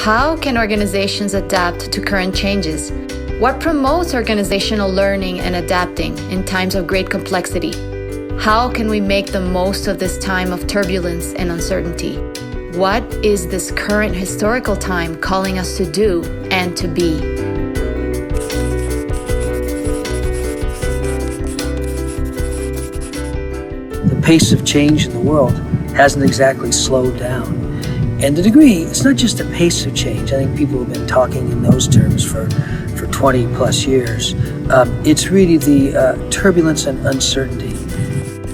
How can organizations adapt to current changes? What promotes organizational learning and adapting in times of great complexity? How can we make the most of this time of turbulence and uncertainty? What is this current historical time calling us to do and to be? The pace of change in the world hasn't exactly slowed down. And the degree, it's not just the pace of change. I think people have been talking in those terms for 20 plus years. It's really the turbulence and uncertainty.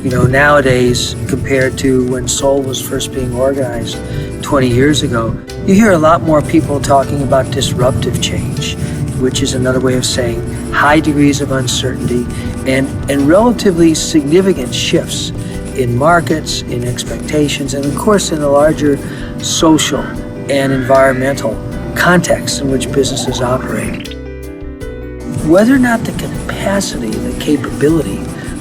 You know, nowadays, compared to when SoL was first being organized 20 years ago, you hear a lot more people talking about disruptive change, which is another way of saying high degrees of uncertainty and relatively significant shifts in markets, in expectations, and of course in the larger social and environmental context in which businesses operate. Whether or not the capacity, the capability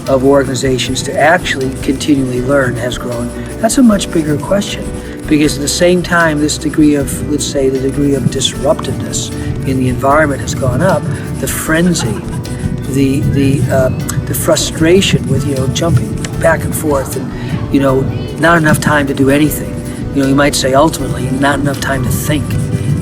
of organizations to actually continually learn has grown, that's a much bigger question. Because at the same time, this degree of, let's say, the degree of disruptiveness in the environment has gone up, the frenzy, the frustration with, jumping back and forth and, not enough time to do anything. You might say ultimately, not enough time to think,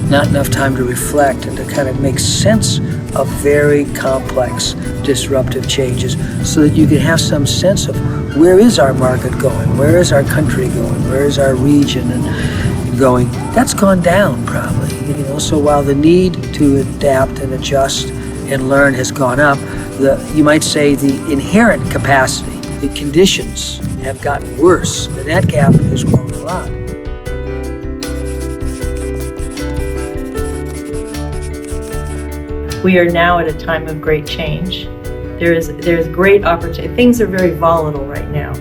not enough time to reflect and to kind of make sense of very complex disruptive changes so that you can have some sense of where is our market going, where is our country going, where is our region going. That's gone down probably. So while the need to adapt and adjust and learn has gone up, you might say the inherent capacity, the conditions have gotten worse, and that gap has grown a lot. We are now at a time of great change. There's great opportunity. Things are very volatile right now,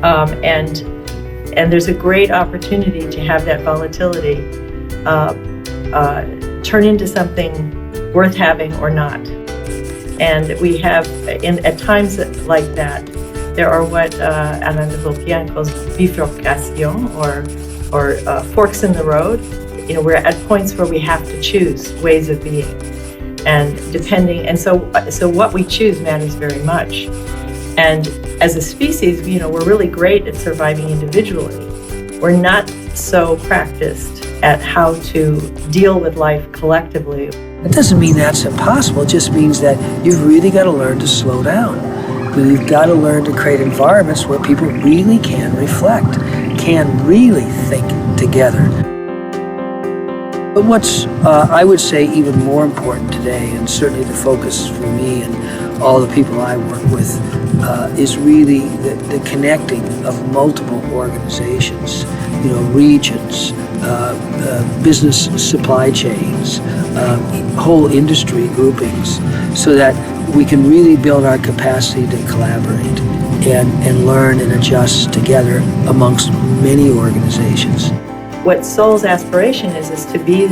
and there's a great opportunity to have that volatility turn into something worth having or not. And we have, at times like that, there are what Alain de Beaupien calls bifurcation, or forks in the road. We're at points where we have to choose ways of being. And so what we choose matters very much. And as a species, we're really great at surviving individually. We're not so practiced at how to deal with life collectively. It doesn't mean that's impossible. It just means that you've really got to learn to slow down. You've got to learn to create environments where people really can reflect, can really think together. But what's, I would say, even more important today, and certainly the focus for me and all the people I work with, is really the connecting of multiple organizations, regions, business supply chains, whole industry groupings, so that we can really build our capacity to collaborate and learn and adjust together amongst many organizations. What SoL's aspiration is to be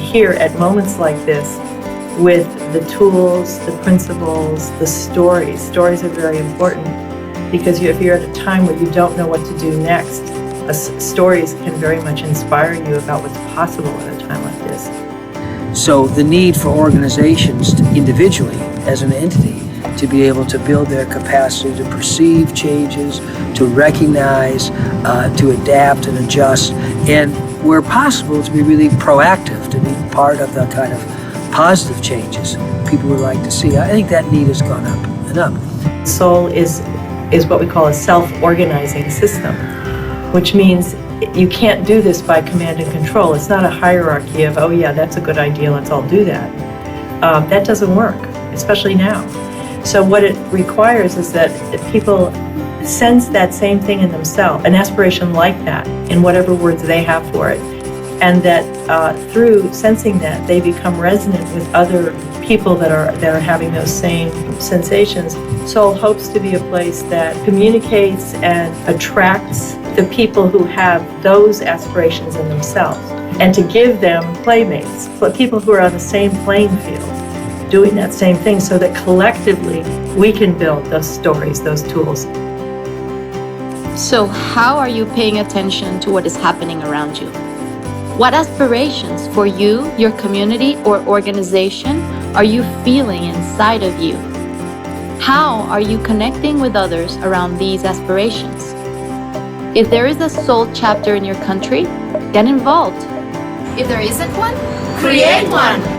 here at moments like this with the tools, the principles, the stories. Stories are very important because if you're at a time where you don't know what to do next, stories can very much inspire you about what's possible at a time like this. So the need for organizations to individually, as an entity, to be able to build their capacity to perceive changes, to recognize, to adapt and adjust, and where possible to be really proactive, to be part of the kind of positive changes people would like to see. I think that need has gone up and up. SoL is what we call a self-organizing system, which means you can't do this by command and control. It's not a hierarchy of, oh yeah, that's a good idea, let's all do that. That doesn't work, especially now. So what it requires is that people sense that same thing in themselves, an aspiration like that, in whatever words they have for it, and that through sensing that, they become resonant with other people that are having those same sensations. SoL hopes to be a place that communicates and attracts the people who have those aspirations in themselves, and to give them playmates, people who are on the same playing field, doing that same thing, so that collectively we can build those stories, those tools. So how are you paying attention to what is happening around you? What aspirations for you, your community, or organization are you feeling inside of you? How are you connecting with others around these aspirations? If there is a SoL chapter in your country, get involved. If there isn't one, create one!